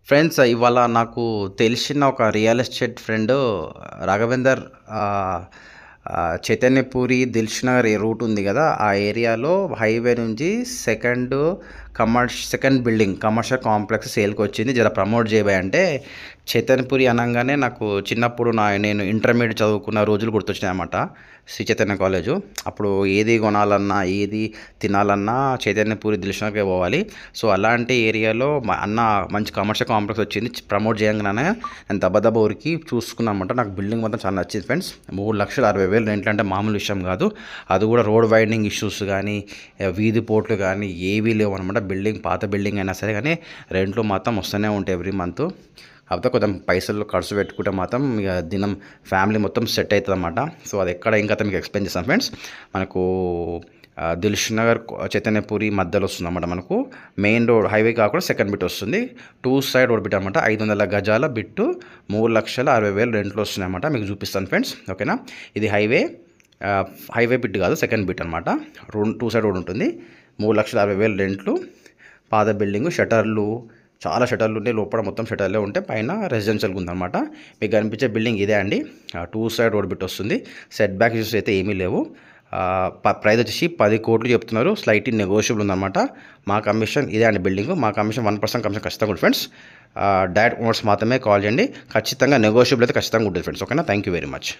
Friends ఇవాళ నాకు తెలిసిన ఒక రియల్ ఎస్టేట్ ఫ్రెండు రాఘవేందర్ ఆహ్, చైతన్యపురి, దిల్సుఖ్‌నగర్ రూట్ ఉంది గదా! ఆ ఏరియాలో హైవే నుంచి సెకండ్ బిల్డింగ్ కమర్షియల్ కాంప్లెక్స్ సేల్‌కొచ్చింది. జర ప్రమోట్ చేయబోయ్ అంటే, చైతన్యపురి అనంగానే నాకు చిన్నప్పుడు నేను ఇంటర్మీడియేట్ చదువుకున్న రోజులు గుర్తొచ్చినాయన్నమాట. శ్రీ చైతన్య కాలేజు. అప్పుడు ఏది కొనాలన్నా, ఏది తినాలన్నా చైతన్యపురి, దిల్సుఖ్‌నగర్‌కే పోవాలి. సో, అలాంటి ఏరియాలో అన్న మంచి కమర్షియల్ కాంప్లెక్స్ వచ్చింది. ప్రమోట్ చేయంగానే నేను దబ దబ ఉరికి చూసుకున్నానన్నమాట. నాకు బిల్డింగ్ మాత్రం చాలా నచ్చింది ఫ్రెండ్స్. 3,60,000 రెంట్లు అంటే మామూలు విషయం కాదు. అది కూడా రోడ్ వైడనింగ్ ఇష్యూస్ కానీ, వీధి పోర్ట్లు కానీ ఏవీ లేవన్నమాట. బిల్డింగ్ పాత బిల్డింగ్ అయినా సరే కానీ రెంట్లు మాత్రం వస్తూనే ఉంటాయి ఎవ్రీ మంత్. కాకపోతే కొంచెం పైసలు ఖర్చు పెట్టుకుంటే మాత్రం ఇక దినం ఫ్యామిలీ మొత్తం సెట్ అవుతుందన్నమాట. సో, అది ఎక్కడ ఇంకా మీకు ఎక్స్ప్లెయిన్ చేస్తాను ఫ్రెండ్స్. మనకు దిల్సుఖ్‌నగర్, చైతన్యపురి మధ్యలో వస్తుందన్నమాట. మనకు మెయిన్ రోడ్ హైవే కాకుండా సెకండ్ బిట్ వస్తుంది. 2 సైడ్ రోడ్ బిట్ అనమాట. 500 గజాల బిట్టు 3,60,000 రెంట్లు వస్తున్నాయన్నమాట. మీకు చూపిస్తాను ఫ్రెండ్స్. ఓకేనా. ఇది హైవే బిట్ కాదు, సెకండ్ బిట్ అనమాట. 2 సైడ్ రోడ్ ఉంటుంది. 3,60,000 రెంట్లు. పాత బిల్డింగు, షటర్లు, చాలా షటర్లు ఉంటాయి. లోపల మొత్తం షటర్లే ఉంటాయి. పైన రెసిడెన్షియల్గా ఉందన్నమాట. మీకు కనిపించే బిల్డింగ్ ఇదే అండి. 2 సైడ్ రోడ్ బిట్ వస్తుంది. సెట్ బ్యాక్ ఇష్యూస్ అయితే ఏమీ లేవు. ప్రైస్ వచ్చేసి 10 కోట్లు చెప్తున్నారు. స్లైట్లీ నెగోషియబుల్ ఉందన్నమాట. మా కమిషన్ ఇదే అండి బిల్డింగ్. మా కమిషన్ 1% కమిషన్ ఖచ్చితంగా ఉంటుంది ఫ్రెండ్స్. డైరెక్ట్ ఓనర్స్ మాత్రమే కాల్ చేయండి. ఖచ్చితంగా నెగోషియబుల్ అయితే ఖచ్చితంగా ఉంటుంది ఫ్రెండ్స్. ఓకేనా. Thank you very much.